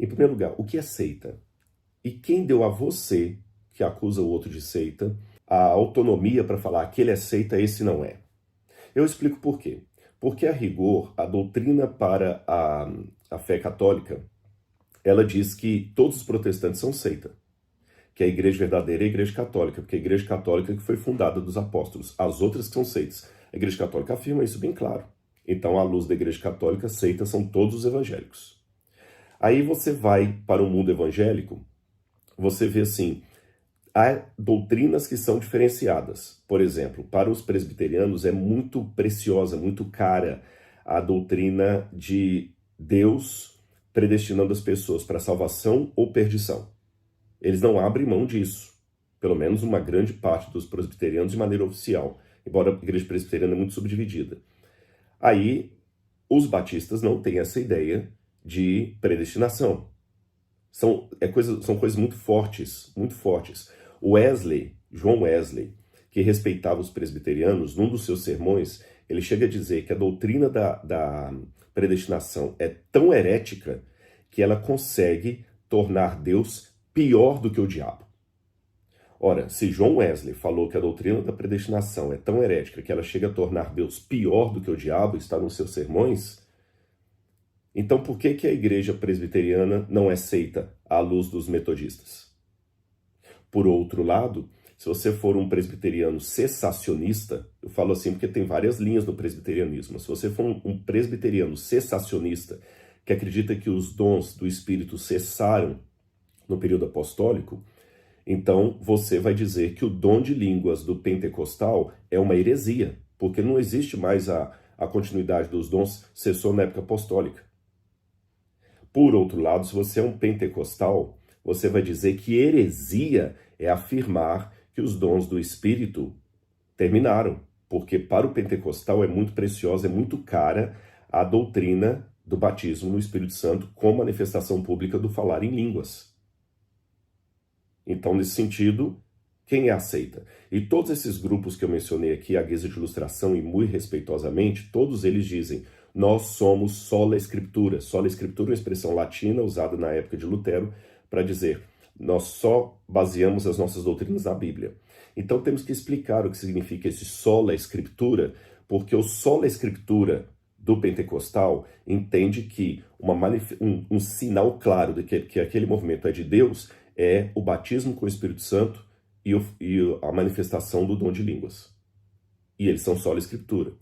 Em primeiro lugar, o que é seita? E quem deu a você, que acusa o outro de seita, a autonomia para falar aquele é seita, esse não é? Eu explico por quê. Porque, a rigor, a doutrina para a fé católica, ela diz que todos os protestantes são seita. Que a igreja verdadeira é a igreja católica, porque a igreja católica que foi fundada dos apóstolos. As outras que são seitas. A igreja católica afirma isso bem claro. Então, à luz da igreja católica, seitas são todos os evangélicos. Aí você vai para o mundo evangélico, você vê assim, há doutrinas que são diferenciadas. Por exemplo, para os presbiterianos é muito preciosa, muito cara a doutrina de Deus predestinando as pessoas para salvação ou perdição. Eles não abrem mão disso. Pelo menos uma grande parte dos presbiterianos de maneira oficial, embora a igreja presbiteriana é muito subdividida. Aí, os batistas não têm essa ideia de predestinação. São coisas muito fortes, muito fortes. João Wesley, que respeitava os presbiterianos, num dos seus sermões, ele chega a dizer que a doutrina da predestinação é tão herética que ela consegue tornar Deus pior do que o diabo. Ora, se João Wesley falou que a doutrina da predestinação é tão herética que ela chega a tornar Deus pior do que o diabo, está nos seus sermões, então por que a igreja presbiteriana não é seita à luz dos metodistas? Por outro lado, se você for um presbiteriano cessacionista, eu falo assim porque tem várias linhas no presbiterianismo, se você for um presbiteriano cessacionista, que acredita que os dons do Espírito cessaram no período apostólico, então você vai dizer que o dom de línguas do pentecostal é uma heresia, porque não existe mais a continuidade dos dons, cessou na época apostólica. Por outro lado, se você é um pentecostal, você vai dizer que heresia é afirmar que os dons do Espírito terminaram, porque para o pentecostal é muito preciosa, é muito cara a doutrina do batismo no Espírito Santo com manifestação pública do falar em línguas. Então, nesse sentido, quem é a seita? E todos esses grupos que eu mencionei aqui, à guisa de ilustração e muito respeitosamente, todos eles dizem: nós somos sola escritura. Sola escritura é uma expressão latina usada na época de Lutero para dizer nós só baseamos as nossas doutrinas na Bíblia. Então temos que explicar o que significa esse sola escritura, porque o sola escritura do pentecostal entende que um sinal claro de que aquele movimento é de Deus é o batismo com o Espírito Santo e a manifestação do dom de línguas. E eles são sola escritura.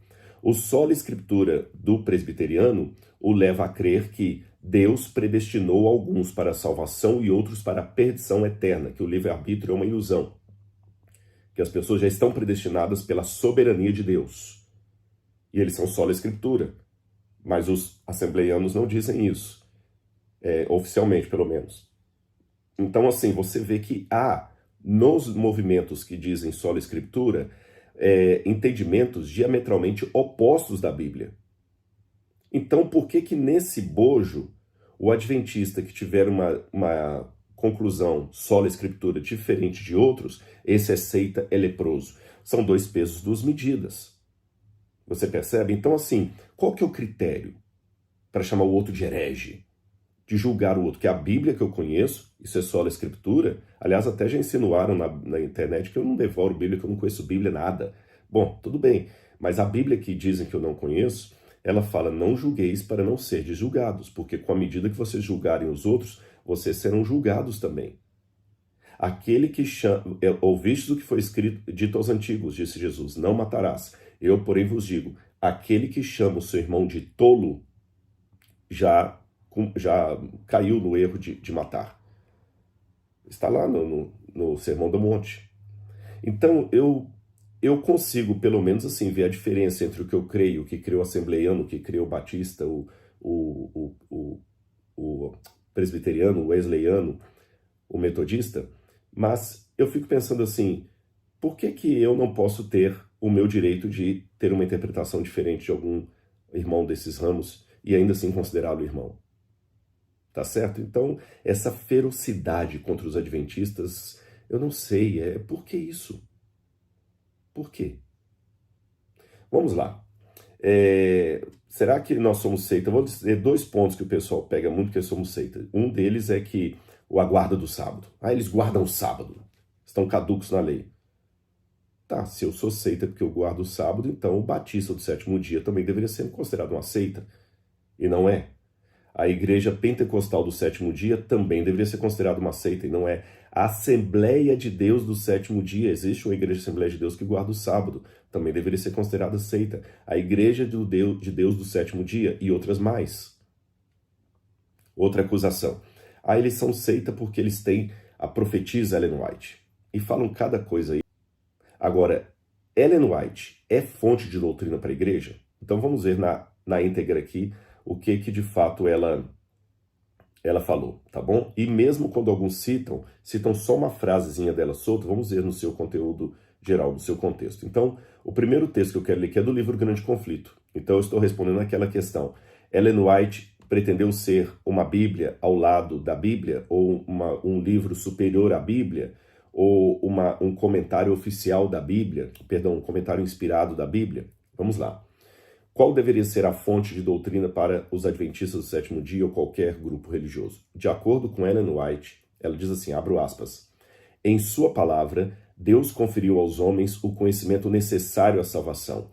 O sola escritura do presbiteriano o leva a crer que Deus predestinou alguns para a salvação e outros para a perdição eterna, que o livre-arbítrio é uma ilusão, que as pessoas já estão predestinadas pela soberania de Deus. E eles são sola escritura, mas os assembleianos não dizem isso, oficialmente pelo menos. Então, assim, você vê que há, nos movimentos que dizem sola escritura, entendimentos diametralmente opostos da Bíblia. Então, por que nesse bojo, o adventista que tiver uma conclusão sola escritura diferente de outros, esse é seita, é leproso? São dois pesos, duas medidas. Você percebe? Então, assim, qual que é o critério para chamar o outro de herege? De julgar o outro? Que a Bíblia que eu conheço, isso é sola escritura. Aliás, até já insinuaram na internet que eu não devoro Bíblia, que eu não conheço Bíblia, nada. Bom, tudo bem, mas a Bíblia que dizem que eu não conheço, ela fala: não julgueis para não serdes julgados, porque com a medida que vocês julgarem os outros, vocês serão julgados também. Aquele que chama, ouvistes o que foi dito aos antigos, disse Jesus, não matarás. Eu, porém, vos digo, aquele que chama o seu irmão de tolo, já caiu no erro de matar. Está lá no Sermão do Monte. Então, eu consigo, pelo menos assim, ver a diferença entre o que eu creio, o que creio o assembleiano, o que creio o batista, o presbiteriano, o wesleyano, o metodista, mas eu fico pensando assim, por que eu não posso ter o meu direito de ter uma interpretação diferente de algum irmão desses ramos e ainda assim considerá-lo irmão? Tá certo? Então, essa ferocidade contra os adventistas, eu não sei, por que isso? Por quê? Vamos lá. Será que nós somos seita? Eu vou dizer dois pontos que o pessoal pega muito que somos seita. Um deles é que o aguarda do sábado. Ah, eles guardam o sábado. Estão caducos na lei. Tá, se eu sou seita porque eu guardo o sábado, então o batista do sétimo dia também deveria ser considerado uma seita. E não é. A igreja pentecostal do sétimo dia também deveria ser considerada uma seita, e não é. A Assembleia de Deus do sétimo dia, existe uma igreja Assembleia de Deus que guarda o sábado, também deveria ser considerada seita. A igreja de Deus do sétimo dia e outras mais. Outra acusação. Ah, eles são seita porque eles têm a profetisa Ellen White. E falam cada coisa aí. Agora, Ellen White é fonte de doutrina para a igreja? Então vamos ver na íntegra aqui o que de fato ela falou, tá bom? E mesmo quando alguns citam só uma frasezinha dela solta, vamos ver no seu conteúdo geral, no seu contexto. Então, o primeiro texto que eu quero ler aqui é do livro Grande Conflito. Então eu estou respondendo aquela questão. Ellen White pretendeu ser uma Bíblia ao lado da Bíblia, ou um livro superior à Bíblia, ou um comentário oficial da Bíblia, perdão, um comentário inspirado da Bíblia? Vamos lá. Qual deveria ser a fonte de doutrina para os adventistas do sétimo dia ou qualquer grupo religioso? De acordo com Ellen White, ela diz assim, abro aspas, em sua palavra, Deus conferiu aos homens o conhecimento necessário à salvação.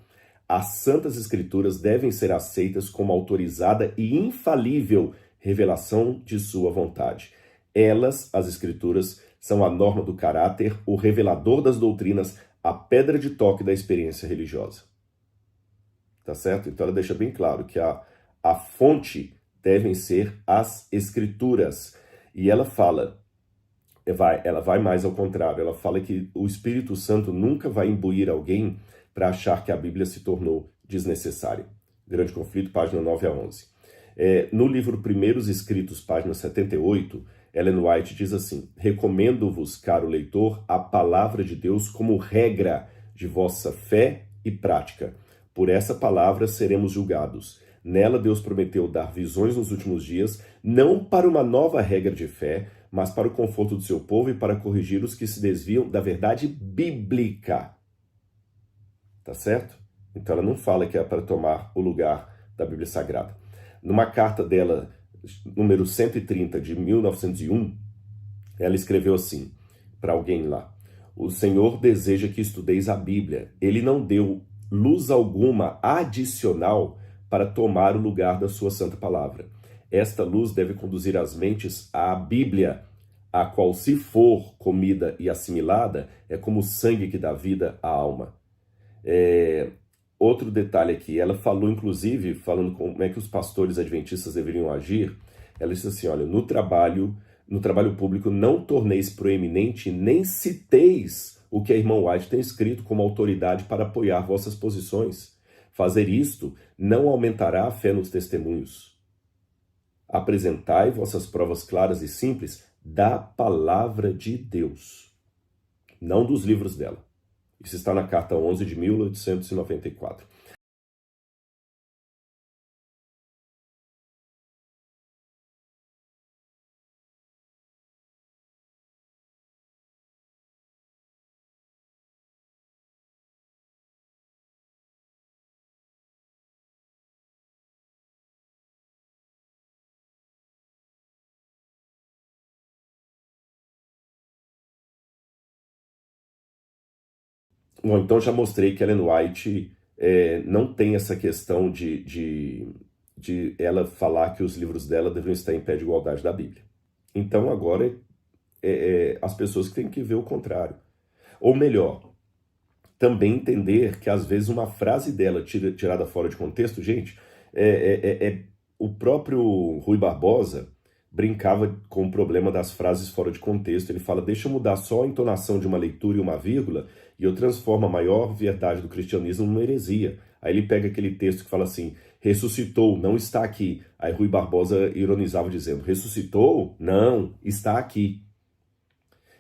As santas escrituras devem ser aceitas como autorizada e infalível revelação de sua vontade. Elas, as escrituras, são a norma do caráter, o revelador das doutrinas, a pedra de toque da experiência religiosa. Tá certo? Então ela deixa bem claro que a fonte devem ser as escrituras. E ela fala, ela vai mais ao contrário, ela fala que o Espírito Santo nunca vai imbuir alguém para achar que a Bíblia se tornou desnecessária. Grande Conflito, página 9 a 11. No livro Primeiros Escritos, página 78, Ellen White diz assim, recomendo-vos, caro leitor, a palavra de Deus como regra de vossa fé e prática. Por essa palavra seremos julgados. Nela Deus prometeu dar visões nos últimos dias, não para uma nova regra de fé, mas para o conforto do seu povo e para corrigir os que se desviam da verdade bíblica. Tá certo? Então ela não fala que é para tomar o lugar da Bíblia Sagrada. Numa carta dela, número 130 de 1901, ela escreveu assim, para alguém lá, o Senhor deseja que estudeis a Bíblia. Ele não deu luz alguma adicional para tomar o lugar da sua santa palavra. Esta luz deve conduzir as mentes à Bíblia, a qual, se for comida e assimilada, é como o sangue que dá vida à alma. Outro detalhe aqui, ela falou, inclusive, falando como é que os pastores adventistas deveriam agir, ela disse assim, olha, no trabalho público não torneis proeminente, nem citeis o que a irmã White tem escrito como autoridade para apoiar vossas posições. Fazer isto não aumentará a fé nos testemunhos. Apresentai vossas provas claras e simples da palavra de Deus, não dos livros dela. Isso está na carta 11 de 1894. Bom, então já mostrei que Ellen White não tem essa questão de ela falar que os livros dela deveriam estar em pé de igualdade da Bíblia. Então agora as pessoas que têm que ver o contrário. Ou melhor, também entender que às vezes uma frase dela tirada fora de contexto, gente, o próprio Rui Barbosa brincava com o problema das frases fora de contexto. Ele fala, deixa eu mudar só a entonação de uma leitura e uma vírgula e eu transformo a maior verdade do cristianismo numa heresia. Aí ele pega aquele texto que fala assim, ressuscitou, não está aqui. Aí Rui Barbosa ironizava dizendo, ressuscitou? Não, está aqui.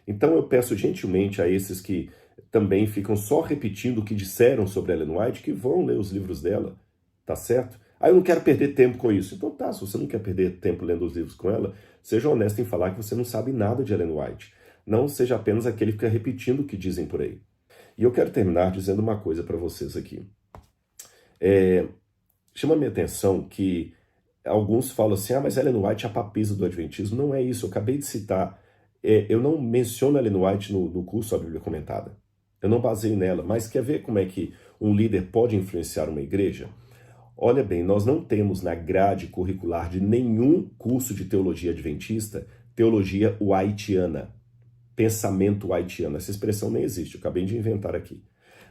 Então eu peço gentilmente a esses que também ficam só repetindo o que disseram sobre Ellen White, que vão ler os livros dela, tá certo? Eu não quero perder tempo com isso. Então tá, se você não quer perder tempo lendo os livros com ela, seja honesto em falar que você não sabe nada de Ellen White. Não seja apenas aquele que fica repetindo o que dizem por aí. E eu quero terminar dizendo uma coisa para vocês aqui. Chama a minha atenção que alguns falam assim, mas Ellen White é a papisa do Adventismo. Não é isso, eu acabei de citar. Eu não menciono Ellen White no curso A Bíblia Comentada. Eu não baseio nela, mas quer ver como é que um líder pode influenciar uma igreja? Olha bem, nós não temos na grade curricular de nenhum curso de teologia adventista, teologia whiteana, pensamento whiteano. Essa expressão nem existe, eu acabei de inventar aqui.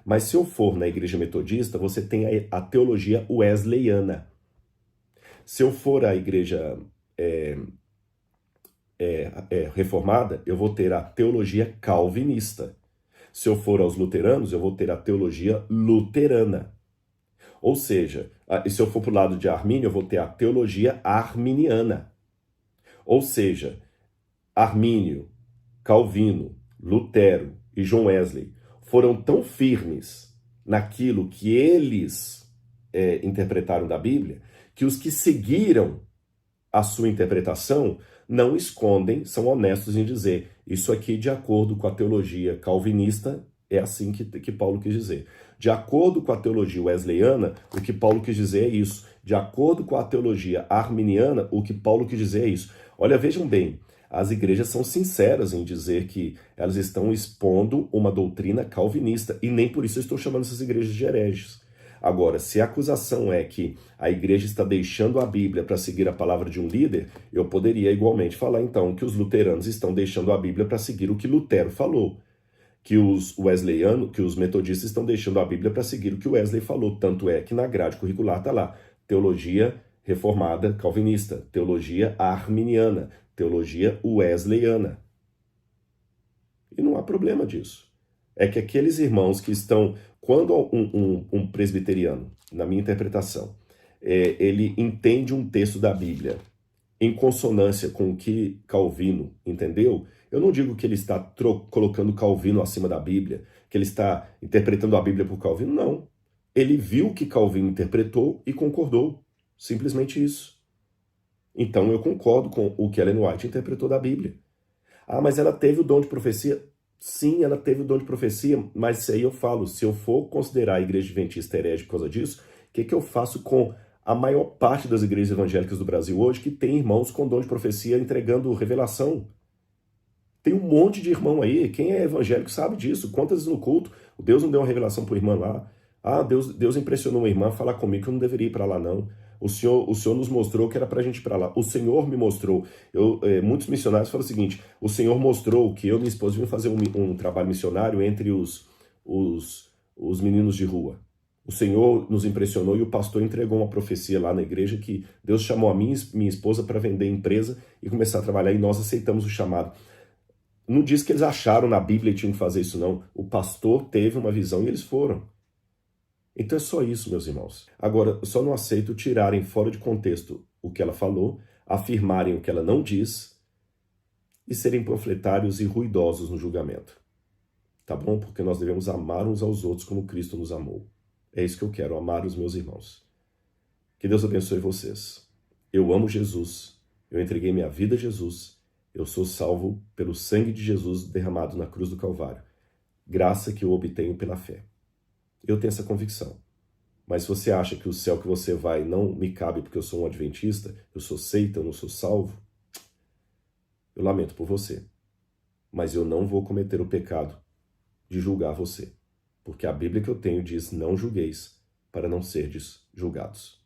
Mas se eu for na igreja metodista, você tem a teologia wesleyana. Se eu for à igreja reformada, eu vou ter a teologia calvinista. Se eu for aos luteranos, eu vou ter a teologia luterana. Ou seja, se eu for para o lado de Armínio, eu vou ter a teologia arminiana. Ou seja, Armínio, Calvino, Lutero e John Wesley foram tão firmes naquilo que eles interpretaram da Bíblia, que os que seguiram a sua interpretação não escondem, são honestos em dizer, isso aqui de acordo com a teologia calvinista, é assim que Paulo quis dizer. De acordo com a teologia wesleyana, o que Paulo quis dizer é isso. De acordo com a teologia arminiana, o que Paulo quis dizer é isso. Olha, vejam bem, as igrejas são sinceras em dizer que elas estão expondo uma doutrina calvinista, e nem por isso eu estou chamando essas igrejas de hereges. Agora, se a acusação é que a igreja está deixando a Bíblia para seguir a palavra de um líder, eu poderia igualmente falar então que os luteranos estão deixando a Bíblia para seguir o que Lutero falou, que os wesleyanos, que os metodistas estão deixando a Bíblia para seguir o que Wesley falou. Tanto é que na grade curricular está lá, teologia reformada calvinista, teologia arminiana, teologia wesleyana. E não há problema disso. É que aqueles irmãos que estão... Quando um presbiteriano, na minha interpretação, ele entende um texto da Bíblia em consonância com o que Calvino entendeu, eu não digo que ele está colocando Calvino acima da Bíblia, que ele está interpretando a Bíblia por Calvino, não. Ele viu o que Calvino interpretou e concordou. Simplesmente isso. Então eu concordo com o que Ellen White interpretou da Bíblia. Mas ela teve o dom de profecia? Sim, ela teve o dom de profecia, mas isso aí eu falo, se eu for considerar a igreja adventista herege por causa disso, o que eu faço com a maior parte das igrejas evangélicas do Brasil hoje que tem irmãos com dom de profecia entregando revelação? Tem um monte de irmão aí, quem é evangélico sabe disso. Quantas vezes no culto, Deus não deu uma revelação para o irmão lá? Deus impressionou uma irmã a falar comigo que eu não deveria ir para lá não. O Senhor nos mostrou que era para a gente ir para lá. O Senhor me mostrou. Muitos missionários falam o seguinte, o Senhor mostrou que eu e minha esposa iam fazer um trabalho missionário entre os meninos de rua. O Senhor nos impressionou e o pastor entregou uma profecia lá na igreja que Deus chamou a minha esposa para vender empresa e começar a trabalhar, e nós aceitamos o chamado. Não diz que eles acharam na Bíblia que tinham que fazer isso, não. O pastor teve uma visão e eles foram. Então é só isso, meus irmãos. Agora, eu só não aceito tirarem fora de contexto o que ela falou, afirmarem o que ela não diz e serem panfletários e ruidosos no julgamento. Tá bom? Porque nós devemos amar uns aos outros como Cristo nos amou. É isso que eu quero, amar os meus irmãos. Que Deus abençoe vocês. Eu amo Jesus. Eu entreguei minha vida a Jesus. Eu sou salvo pelo sangue de Jesus derramado na cruz do Calvário. Graça que eu obtenho pela fé. Eu tenho essa convicção. Mas se você acha que o céu que você vai não me cabe porque eu sou um adventista, eu sou seita, eu não sou salvo, eu lamento por você. Mas eu não vou cometer o pecado de julgar você. Porque a Bíblia que eu tenho diz, não julgueis, para não serdes julgados.